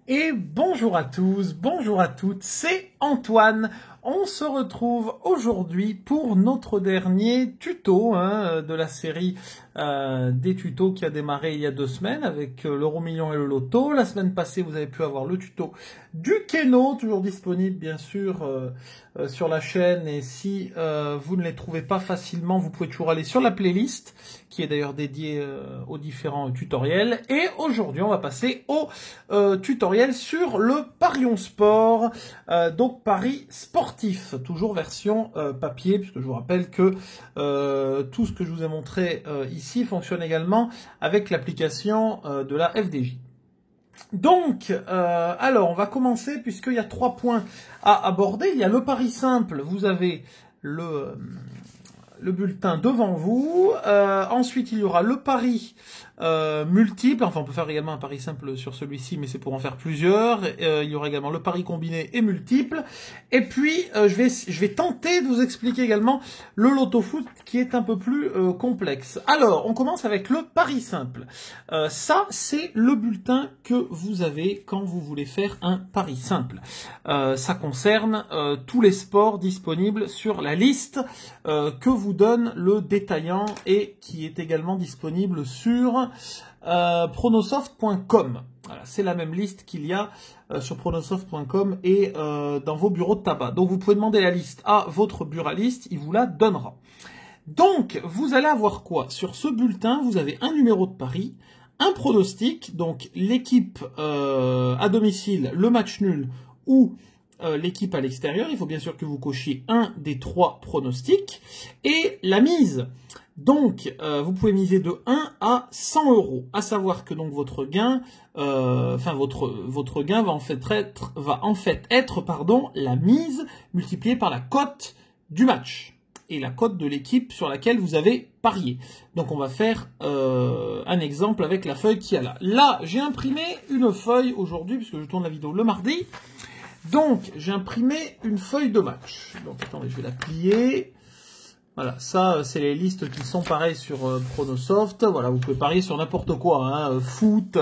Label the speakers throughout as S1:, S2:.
S1: Et bonjour à tous, bonjour à toutes, c'est Antoine. On se retrouve aujourd'hui pour notre dernier tuto de la série des tutos qui a démarré il y a 2 semaines avec l'euro million et le loto. La semaine passée, vous avez pu avoir le tuto du Keno, toujours disponible bien sûr sur la chaîne. Et si vous ne les trouvez pas facilement, vous pouvez toujours aller sur la playlist qui est d'ailleurs dédiée aux différents tutoriels. Et aujourd'hui, on va passer au tutoriel sur le parion sport, donc pari sportif, toujours version papier, puisque je vous rappelle que tout ce que je vous ai montré ici fonctionne également avec l'application de la FDJ. Donc, alors, on va commencer puisqu'il y a 3 points à aborder. Il y a le pari simple, vous avez le bulletin devant vous. Ensuite, il y aura le pari multiple. Enfin, on peut faire également un pari simple sur celui-ci, mais c'est pour en faire plusieurs. Il y aura également le pari combiné et multiple. Et puis, je vais tenter de vous expliquer également le loto foot qui est un peu plus complexe. Alors, on commence avec le pari simple. Ça, c'est le bulletin que vous avez quand vous voulez faire un pari simple. Ça concerne tous les sports disponibles sur la liste que vous donne le détaillant et qui est également disponible sur pronosoft.com. Voilà, c'est la même liste qu'il y a sur pronosoft.com et dans vos bureaux de tabac. Donc vous pouvez demander la liste à votre buraliste, il vous la donnera. Donc vous allez avoir quoi? Sur ce bulletin, vous avez un numéro de pari, un pronostic, donc l'équipe à domicile, le match nul ou l'équipe à l'extérieur. Il faut bien sûr que vous cochiez un des 3 pronostics. Et la mise. Donc, vous pouvez miser de 1 à 100 euros. À savoir que donc votre gain, votre gain va en fait être la mise multipliée par la cote du match et la cote de l'équipe sur laquelle vous avez parié. Donc on va faire un exemple avec la feuille qu'il y a là. Là, j'ai imprimé une feuille aujourd'hui, puisque je tourne la vidéo le mardi. Donc, j'ai imprimé une feuille de match. Donc, attendez, je vais la plier. Voilà, ça, c'est les listes qui sont pareilles sur Pronosoft. Voilà, vous pouvez parier sur n'importe quoi, hein, foot,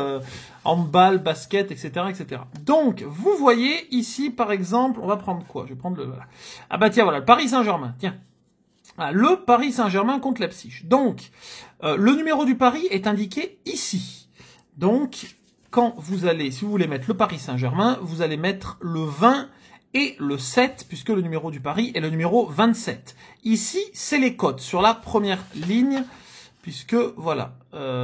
S1: handball, basket, etc., etc. Donc, vous voyez ici, par exemple, on va prendre quoi? Je vais prendre le... Voilà. Ah bah tiens, voilà, le Paris Saint-Germain, tiens. Voilà, le Paris Saint-Germain contre Leipzig. Donc, le numéro du pari est indiqué ici. Donc, quand vous allez, si vous voulez mettre le Paris Saint-Germain, vous allez mettre le 20 et le 7, puisque le numéro du pari est le numéro 27. Ici, c'est les cotes sur la première ligne, puisque, voilà,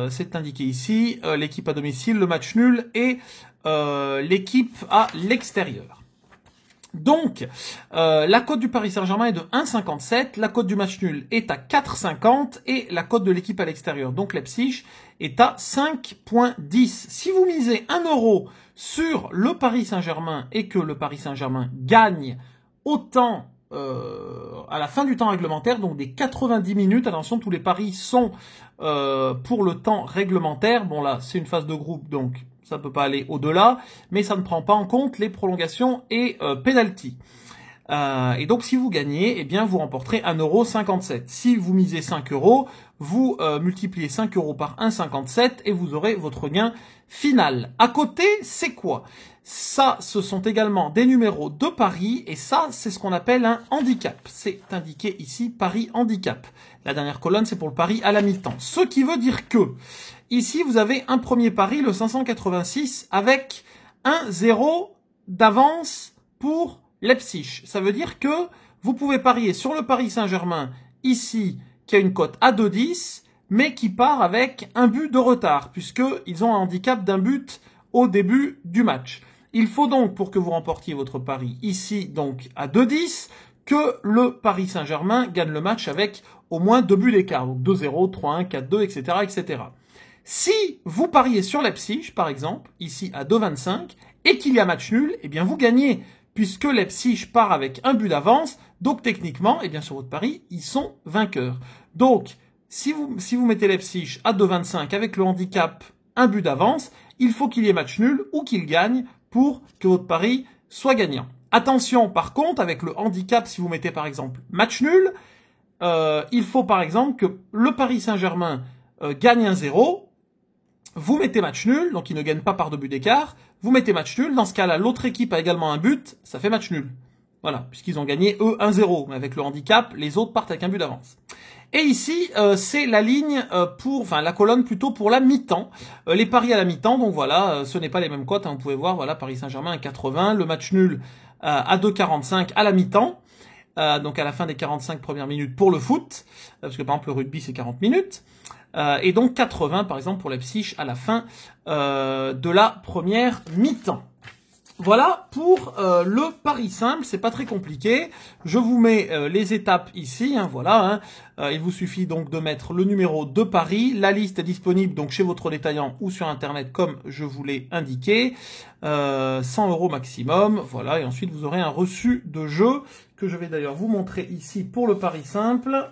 S1: c'est indiqué ici, l'équipe à domicile, le match nul et l'équipe à l'extérieur. Donc, la cote du Paris Saint-Germain est de 1,57, la cote du match nul est à 4,50 et la cote de l'équipe à l'extérieur, donc Leipzig, est à 5,10. Si vous misez 1 euro sur le Paris Saint-Germain et que le Paris Saint-Germain gagne autant à la fin du temps réglementaire, donc des 90 minutes, attention, tous les paris sont pour le temps réglementaire. Bon là, c'est une phase de groupe, donc ça ne peut pas aller au-delà, mais ça ne prend pas en compte les prolongations et penalty. Et donc, si vous gagnez, eh bien, vous remporterez 1,57 €. Si vous misez 5 euros, vous multipliez 5 euros par 1,57 et vous aurez votre gain final. À côté, c'est quoi? Ça, ce sont également des numéros de paris et ça, c'est ce qu'on appelle un handicap. C'est indiqué ici, pari handicap. La dernière colonne, c'est pour le pari à la mi-temps. Ce qui veut dire que, ici, vous avez un premier pari, le 586, avec 1-0 d'avance pour Leipzig. Ça veut dire que vous pouvez parier sur le Paris Saint-Germain, ici, qui a une cote à 2,10, mais qui part avec un but de retard, puisqu'ils ont un handicap d'un but au début du match. Il faut donc, pour que vous remportiez votre pari ici, donc à 2,10, que le Paris Saint-Germain gagne le match avec au moins 2 buts d'écart, donc 2-0, 3-1, 4-2, etc., etc. Si vous pariez sur Leipzig, par exemple, ici à 2,25, et qu'il y a match nul, eh bien vous gagnez, puisque Leipzig part avec un but d'avance, donc techniquement, eh bien sur votre pari, ils sont vainqueurs. Donc, si vous mettez Leipzig à 2,25 avec le handicap un but d'avance, il faut qu'il y ait match nul ou qu'il gagne pour que votre pari soit gagnant. Attention, par contre, avec le handicap, si vous mettez par exemple match nul, il faut par exemple que le Paris Saint-Germain gagne 1-0 vous mettez match nul, donc ils ne gagnent pas par 2 buts d'écart, vous mettez match nul, dans ce cas-là, l'autre équipe a également un but, ça fait match nul. Voilà, puisqu'ils ont gagné, eux, 1-0, mais avec le handicap, les autres partent avec un but d'avance. Et ici, c'est la ligne la colonne plutôt pour la mi-temps. Les paris à la mi-temps, donc voilà, ce n'est pas les mêmes cotes, hein, vous pouvez voir, voilà, Paris Saint-Germain à 80, le match nul à 2,45 à la mi-temps. Donc à la fin des 45 premières minutes pour le foot, parce que par exemple le rugby c'est 40 minutes, et donc 80 par exemple pour Leipzig à la fin de la première mi-temps. Voilà pour le pari simple, c'est pas très compliqué. Je vous mets les étapes ici, hein, voilà. Hein. Il vous suffit donc de mettre le numéro de pari. La liste est disponible donc chez votre détaillant ou sur internet comme je vous l'ai indiqué. 100 € maximum, voilà. Et ensuite vous aurez un reçu de jeu que je vais d'ailleurs vous montrer ici pour le pari simple.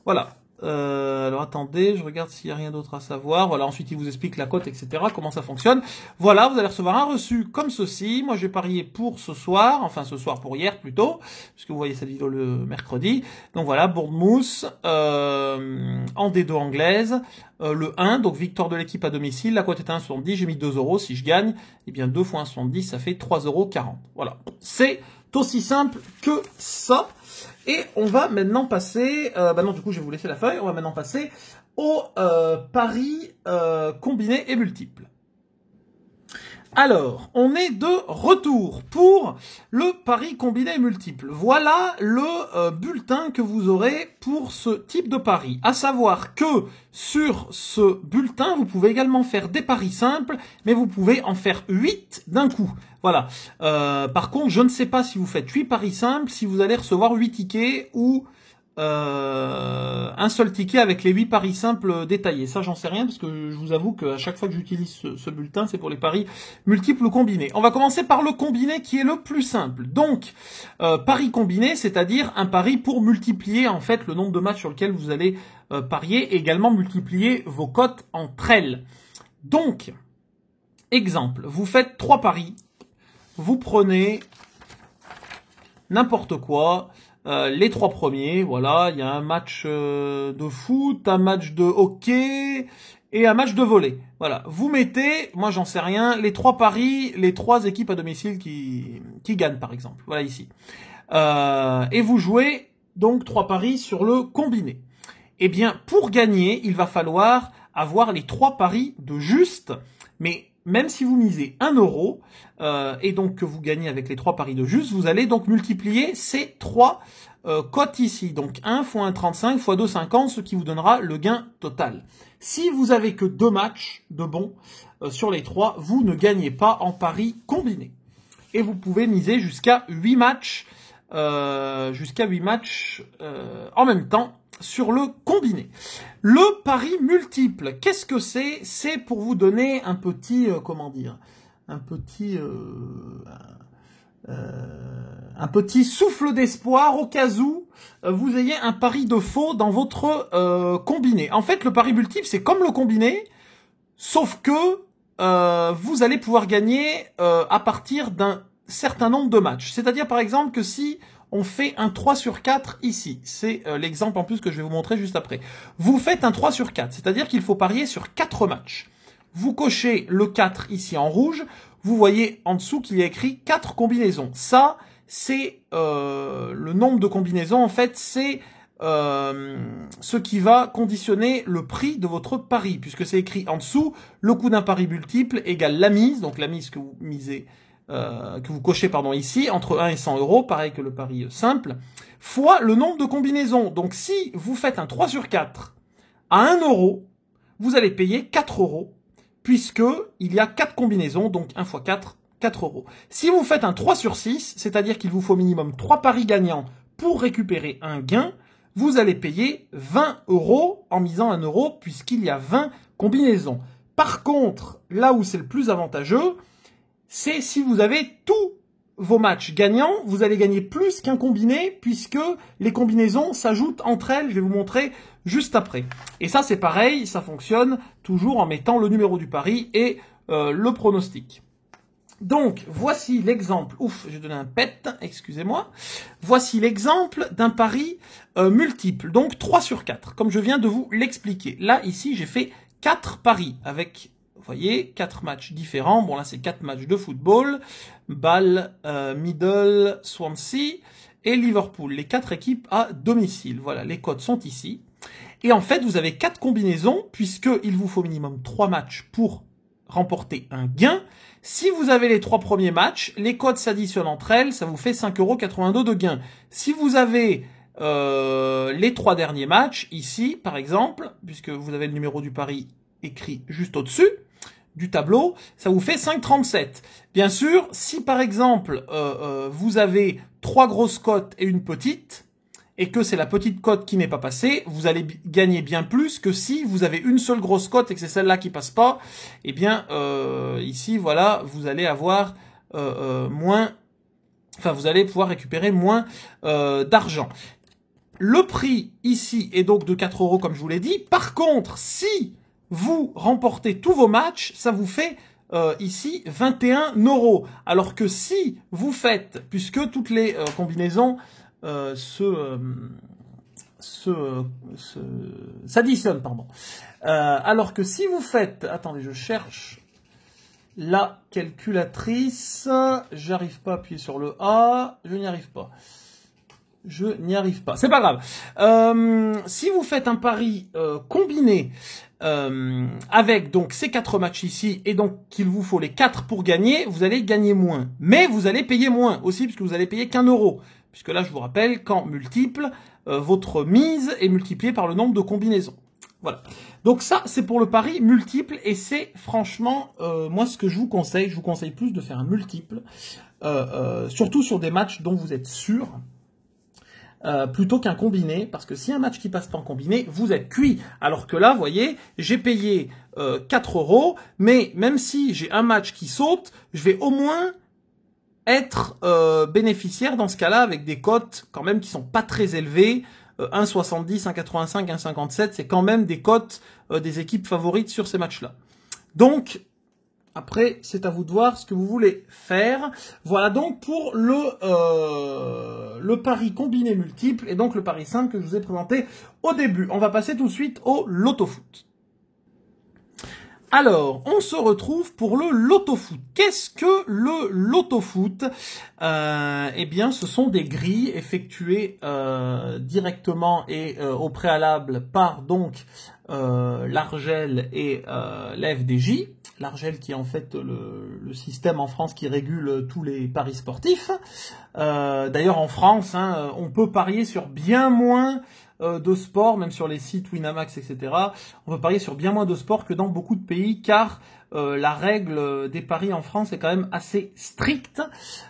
S1: Voilà. Alors attendez, je regarde s'il n'y a rien d'autre à savoir. Voilà, ensuite il vous explique la cote, etc. Comment ça fonctionne. Voilà, vous allez recevoir un reçu comme ceci. Moi, j'ai parié pour ce soir, enfin ce soir pour hier plutôt, puisque vous voyez cette vidéo le mercredi. Donc voilà, Bournemouth en D2 anglaise, le 1, donc victoire de l'équipe à domicile. La cote est à 1,70. J'ai mis 2 €. Si je gagne, eh bien 2 fois 1,70, ça fait 3,40 €. Voilà, c'est aussi simple que ça. Et on va maintenant passer, non du coup je vais vous laisser la feuille, on va maintenant passer au paris combiné et multiple. Alors, on est de retour pour le pari combiné et multiple. Voilà le bulletin que vous aurez pour ce type de pari. À savoir que sur ce bulletin, vous pouvez également faire des paris simples, mais vous pouvez en faire 8 d'un coup. Voilà. Par contre, je ne sais pas si vous faites 8 paris simples, si vous allez recevoir 8 tickets ou un seul ticket avec les 8 paris simples détaillés. Ça, j'en sais rien parce que je vous avoue qu'à chaque fois que j'utilise ce bulletin, c'est pour les paris multiples ou combinés. On va commencer par le combiné qui est le plus simple. Donc, pari combiné, c'est-à-dire un pari pour multiplier en fait le nombre de matchs sur lequel vous allez parier et également multiplier vos cotes entre elles. Donc, exemple, vous faites 3 paris, vous prenez n'importe quoi. Les 3 premiers, voilà, il y a un match de foot, un match de hockey et un match de volley. Voilà, vous mettez, moi j'en sais rien, les 3 paris, les 3 équipes à domicile qui gagnent par exemple. Voilà ici. Et vous jouez donc 3 paris sur le combiné. Eh bien, pour gagner, il va falloir avoir les 3 paris de juste, mais même si vous misez 1 € et donc que vous gagnez avec les 3 paris de juste, vous allez donc multiplier ces 3 cotes ici. Donc 1 fois 1,35 fois 2,50, ce qui vous donnera le gain total. Si vous avez que 2 matchs de bons sur les 3, vous ne gagnez pas en pari combiné. Et vous pouvez miser jusqu'à 8 matchs, en même temps sur le combiné. Le pari multiple, qu'est-ce que c'est? C'est pour vous donner un petit, un petit souffle d'espoir au cas où vous ayez un pari de faux dans votre combiné. En fait, le pari multiple, c'est comme le combiné, sauf que vous allez pouvoir gagner à partir d'un certain nombre de matchs. C'est-à-dire, par exemple, que si on fait un 3 sur 4 ici. C'est l'exemple en plus que je vais vous montrer juste après. Vous faites un 3 sur 4, c'est-à-dire qu'il faut parier sur 4 matchs. Vous cochez le 4 ici en rouge. Vous voyez en dessous qu'il y a écrit 4 combinaisons. Ça, c'est le nombre de combinaisons. En fait, c'est ce qui va conditionner le prix de votre pari, puisque c'est écrit en dessous, le coût d'un pari multiple égale la mise, donc la mise que vous misez, que vous cochez ici, entre 1 et 100 €, pareil que le pari simple, fois le nombre de combinaisons. Donc si vous faites un 3 sur 4 à 1 €, vous allez payer 4 €, puisque il y a 4 combinaisons, donc 1 fois 4, 4 €. Si vous faites un 3 sur 6, c'est-à-dire qu'il vous faut minimum 3 paris gagnants pour récupérer un gain, vous allez payer 20 € en misant 1 €, puisqu'il y a 20 combinaisons. Par contre, là où c'est le plus avantageux, c'est si vous avez tous vos matchs gagnants, vous allez gagner plus qu'un combiné, puisque les combinaisons s'ajoutent entre elles. Je vais vous montrer juste après. Et ça, c'est pareil, ça fonctionne toujours en mettant le numéro du pari et le pronostic. Donc, voici l'exemple. Ouf, j'ai donné un pet, excusez-moi. Voici l'exemple d'un pari multiple, donc 3 sur 4, comme je viens de vous l'expliquer. Là, ici, j'ai fait 4 paris avec Vous voyez, 4 matchs différents. Bon, là, c'est 4 matchs de football. Bâle, Middle, Swansea et Liverpool. Les 4 équipes à domicile. Voilà, les codes sont ici. Et en fait, vous avez 4 combinaisons, puisqu'il vous faut minimum 3 matchs pour remporter un gain. Si vous avez les 3 premiers matchs, les codes s'additionnent entre elles, ça vous fait 5,82 € de gain. Si vous avez les 3 derniers matchs, ici, par exemple, puisque vous avez le numéro du pari écrit juste au-dessus du tableau, ça vous fait 5,37. Bien sûr, si par exemple, vous avez 3 grosses cotes et une petite, et que c'est la petite cote qui n'est pas passée, vous allez gagner bien plus que si vous avez une seule grosse cote et que c'est celle-là qui passe pas. Eh bien, ici, voilà, vous allez avoir moins, enfin, vous allez pouvoir récupérer moins d'argent. Le prix ici est donc de 4 € comme je vous l'ai dit. Par contre, si vous remportez tous vos matchs, ça vous fait ici 21 €. Alors que si vous faites, puisque toutes les combinaisons s'additionnent, pardon. Alors que si vous faites, attendez, je cherche la calculatrice, j'arrive pas à appuyer sur le A, je n'y arrive pas. Je n'y arrive pas. C'est pas grave. Si vous faites un pari combiné avec donc ces 4 matchs ici et donc qu'il vous faut les 4 pour gagner, vous allez gagner moins. Mais vous allez payer moins aussi puisque vous allez payer qu'1 €. Puisque là, je vous rappelle qu'en multiple, votre mise est multipliée par le nombre de combinaisons. Voilà. Donc ça, c'est pour le pari multiple et c'est franchement, moi, ce que je vous conseille. Je vous conseille plus de faire un multiple, surtout sur des matchs dont vous êtes sûr. Plutôt qu'un combiné, parce que si un match qui passe pas en combiné, vous êtes cuit. Alors que là, vous voyez, j'ai payé 4 €, mais même si j'ai un match qui saute, je vais au moins être bénéficiaire dans ce cas-là avec des cotes quand même qui sont pas très élevées. 1,70, 1,85, 1,57, c'est quand même des cotes des équipes favorites sur ces matchs-là. Donc, après, c'est à vous de voir ce que vous voulez faire. Voilà donc pour le pari combiné multiple et donc le pari simple que je vous ai présenté au début. On va passer tout de suite au loto-foot. Alors, on se retrouve pour le loto-foot. Qu'est-ce que le loto-foot? Eh bien, ce sont des grilles effectuées directement et au préalable par donc l'Argel et la FDJ. L'Argel qui est en fait le système en France qui régule tous les paris sportifs. D'ailleurs, en France, hein, on peut parier sur bien moins de sport, même sur les sites Winamax, etc. On peut parier sur bien moins de sport que dans beaucoup de pays, car la règle des paris en France est quand même assez stricte.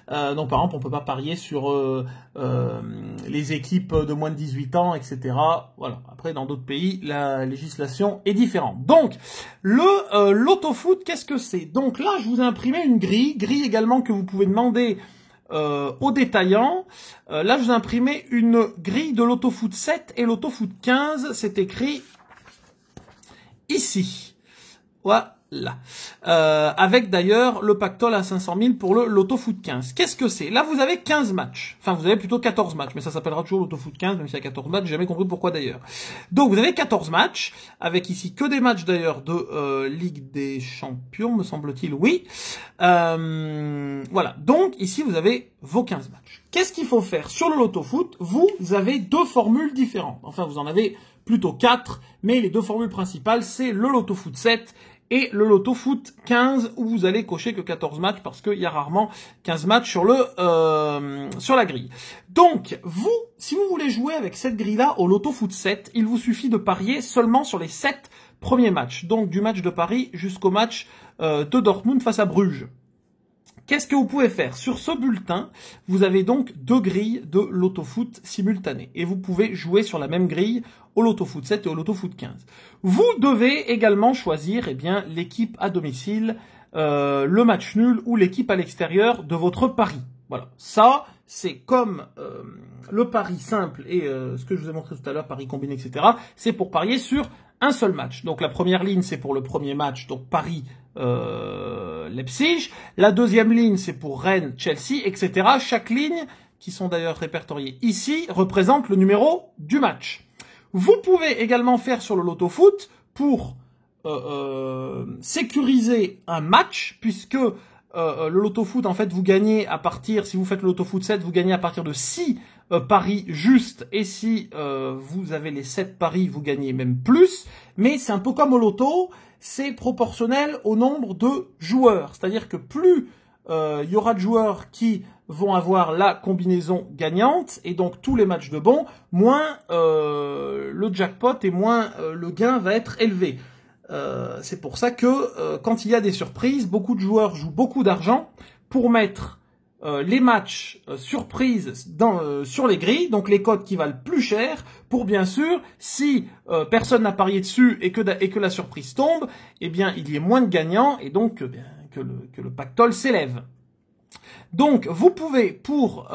S1: Donc par exemple, on peut pas parier sur les équipes de moins de 18 ans, etc. Voilà. Après, dans d'autres pays, la législation est différente. Donc, le loto-foot, qu'est-ce que c'est? Donc là, je vous ai imprimé une grille également que vous pouvez demander aux détaillants. Là, je vous ai imprimé une grille de l'autofoot 7 et l'autofoot 15. C'est écrit ici. Voilà. Avec d'ailleurs le pactole à 500 000 pour le l'autofoot 15. Qu'est-ce que c'est? Là, vous avez 15 matchs. Enfin, vous avez plutôt 14 matchs, mais ça s'appellera toujours l'autofoot 15, même s'il y a 14 matchs. J'ai jamais compris pourquoi d'ailleurs. Donc, vous avez 14 matchs, avec ici que des matchs d'ailleurs de Ligue des Champions, me semble-t-il, oui. Voilà. Donc, ici, vous avez vos 15 matchs. Qu'est-ce qu'il faut faire sur le loto-foot? Vous avez 2 formules différentes. Enfin, vous en avez plutôt 4, mais les 2 formules principales, c'est le loto-foot 7 et le loto-foot 15, où vous allez cocher que 14 matchs, parce qu'il y a rarement 15 matchs sur la grille. Donc, vous, si vous voulez jouer avec cette grille-là au loto-foot 7, il vous suffit de parier seulement sur les 7 premiers matchs. Donc, du match de Paris jusqu'au match de Dortmund face à Bruges. Qu'est-ce que vous pouvez faire? Sur ce bulletin, vous avez donc 2 grilles de loto-foot simultanées. Et vous pouvez jouer sur la même grille au loto-foot 7 et au loto-foot 15. Vous devez également choisir l'équipe à domicile, le match nul ou l'équipe à l'extérieur de votre pari. Voilà, ça c'est comme le pari simple et ce que je vous ai montré tout à l'heure, pari combiné, etc. C'est pour parier sur un seul match. Donc la première ligne c'est pour le premier match, donc Paris Leipzig. La deuxième ligne c'est pour Rennes, Chelsea, etc. Chaque ligne, qui sont d'ailleurs répertoriées ici, représente le numéro du match. Vous pouvez également faire sur le loto-foot pour sécuriser un match, puisque le loto-foot, en fait, vous gagnez à partir, si vous faites le loto-foot 7, vous gagnez à partir de 6 paris justes, et si vous avez les 7 paris, vous gagnez même plus, mais c'est un peu comme au loto, c'est proportionnel au nombre de joueurs, c'est-à-dire que plus il y aura de joueurs qui vont avoir la combinaison gagnante, et donc tous les matchs de bon, moins le jackpot et moins le gain va être élevé. C'est pour ça que quand il y a des surprises, beaucoup de joueurs jouent beaucoup d'argent pour mettre les matchs surprises sur les grilles, donc les codes qui valent plus cher, pour bien sûr, si personne n'a parié dessus et que la surprise tombe, eh bien il y ait moins de gagnants et donc que le pactole s'élève. Donc, vous pouvez, pour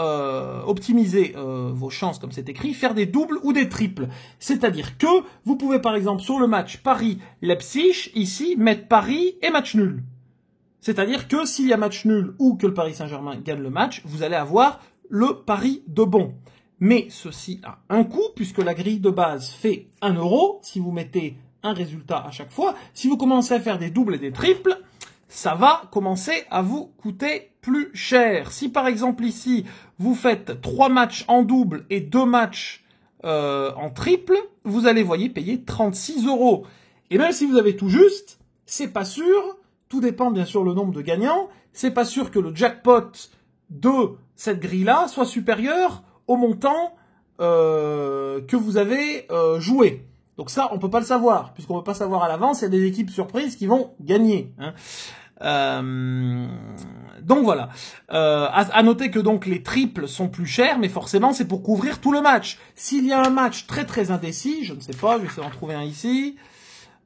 S1: optimiser vos chances, comme c'est écrit, faire des doubles ou des triples. C'est-à-dire que vous pouvez, par exemple, sur le match Paris-Leipzig, ici, mettre Paris et match nul. C'est-à-dire que s'il y a match nul ou que le Paris Saint-Germain gagne le match, vous allez avoir le pari de bon. Mais ceci a un coût, puisque la grille de base fait 1 € si vous mettez un résultat à chaque fois. Si vous commencez à faire des doubles et des triples, ça va commencer à vous coûter plus cher. Si par exemple ici, vous faites 3 matchs en double et 2 matchs en triple, vous allez, voyez, payer 36 €. Et même si vous avez tout juste, c'est pas sûr, tout dépend bien sûr le nombre de gagnants, c'est pas sûr que le jackpot de cette grille-là soit supérieur au montant que vous avez joué. Donc ça, on peut pas le savoir, puisqu'on peut pas savoir à l'avance, il y a des équipes surprises qui vont gagner. Hein. Donc voilà. À noter que donc les triples sont plus chers, mais forcément c'est pour couvrir tout le match. S'il y a un match très très indécis, je ne sais pas, je vais essayer d'en trouver un ici.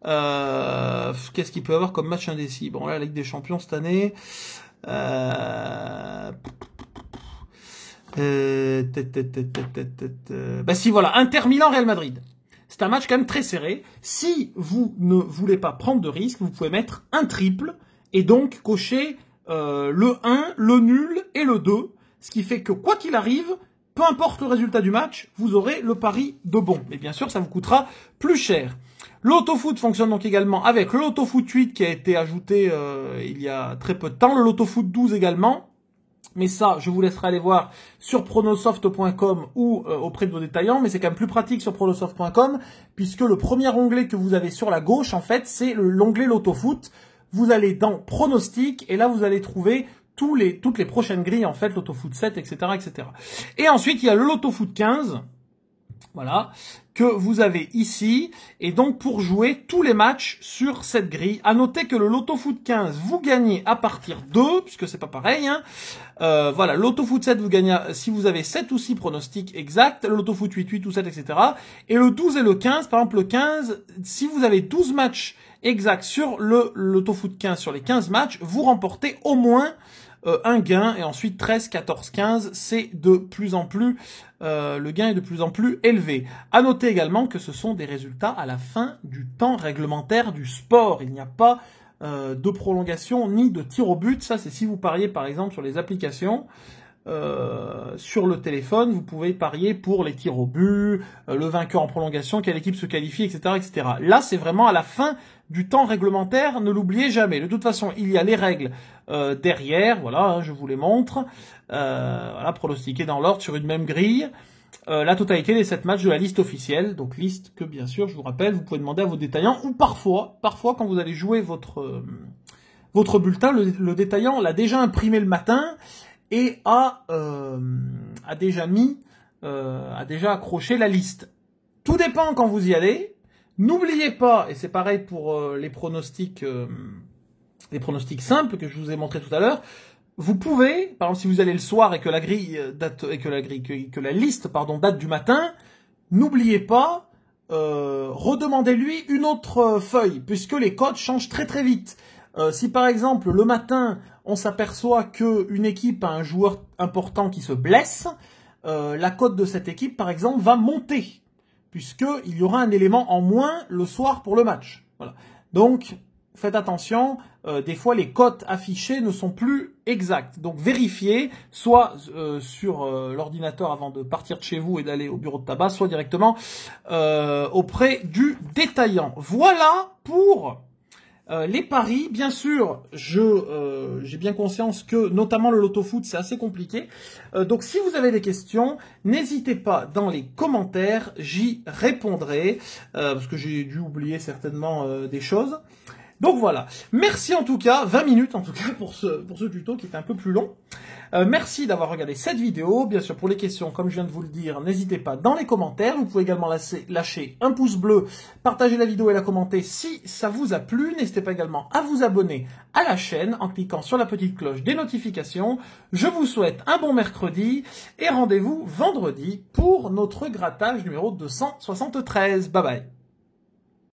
S1: Qu'est-ce qu'il peut y avoir comme match indécis? Bon là, la Ligue des Champions cette année. Bah si voilà, Inter Milan Real Madrid. C'est un match quand même très serré. Si vous ne voulez pas prendre de risque, vous pouvez mettre un triple et donc cocher le 1, le nul et le 2. Ce qui fait que quoi qu'il arrive, peu importe le résultat du match, vous aurez le pari de bon. Mais bien sûr, ça vous coûtera plus cher. L'autofoot fonctionne donc également avec le l'autofoot 8 qui a été ajouté il y a très peu de temps. Le l'autofoot 12 également. Mais ça, je vous laisserai aller voir sur pronosoft.com ou auprès de vos détaillants. Mais c'est quand même plus pratique sur pronosoft.com puisque le premier onglet que vous avez sur la gauche, en fait, c'est l'onglet l'autofoot. Vous allez dans pronostic et là, vous allez trouver toutes les prochaines grilles, en fait, l'autofoot 7, etc., etc. Et ensuite, il y a le l'autofoot 15. Voilà, que vous avez ici, et donc pour jouer tous les matchs sur cette grille. À noter que le l'autofoot 15, vous gagnez à partir de, puisque c'est pas pareil, hein. Voilà, l'autofoot 7, vous gagnez si vous avez 7 ou 6 pronostics exacts, le l'autofoot 8, 8 ou 7, etc. Et le 12 et le 15, par exemple le 15, si vous avez 12 matchs exacts sur l'autofoot 15, sur les 15 matchs, vous remportez au moins un gain, et ensuite 13, 14, 15, c'est de plus en plus, le gain est de plus en plus élevé. À noter également que ce sont des résultats à la fin du temps réglementaire du sport. Il n'y a pas de prolongation ni de tir au but. Ça, c'est si vous pariez par exemple sur les applications. Sur le téléphone, vous pouvez parier pour les tirs au but, le vainqueur en prolongation, quelle équipe se qualifie, etc., etc. Là, c'est vraiment à la fin du temps réglementaire, ne l'oubliez jamais. De toute façon, il y a les règles derrière, voilà, hein, je vous les montre. Voilà, pronostiqué dans l'ordre sur une même grille. La totalité des 7 matchs de la liste officielle, donc liste que bien sûr, je vous rappelle, vous pouvez demander à vos détaillants, ou parfois quand vous allez jouer votre bulletin, le détaillant l'a déjà imprimé le matin et a déjà accroché la liste. Tout dépend quand vous y allez. N'oubliez pas, et c'est pareil pour les pronostics simples que je vous ai montré tout à l'heure. Vous pouvez, par exemple, si vous allez le soir et que la liste date du matin, n'oubliez pas, redemandez-lui une autre feuille, puisque les codes changent très très vite. Si par exemple le matin on s'aperçoit qu'une équipe a un joueur important qui se blesse, la cote de cette équipe par exemple va monter, puisqu'il y aura un élément en moins le soir pour le match. Voilà. Donc faites attention, des fois les cotes affichées ne sont plus exactes. Donc vérifiez, soit sur l'ordinateur avant de partir de chez vous et d'aller au bureau de tabac, soit directement auprès du détaillant. Voilà pour Les paris, bien sûr, j'ai bien conscience que notamment le loto foot c'est assez compliqué. Donc si vous avez des questions, n'hésitez pas dans les commentaires, j'y répondrai parce que j'ai dû oublier certainement des choses. Donc voilà, merci en tout cas, 20 minutes en tout cas pour ce tuto qui est un peu plus long. Merci d'avoir regardé cette vidéo. Bien sûr, pour les questions, comme je viens de vous le dire, n'hésitez pas dans les commentaires. Vous pouvez également lâcher un pouce bleu, partager la vidéo et la commenter si ça vous a plu. N'hésitez pas également à vous abonner à la chaîne en cliquant sur la petite cloche des notifications. Je vous souhaite un bon mercredi et rendez-vous vendredi pour notre grattage numéro 273. Bye bye.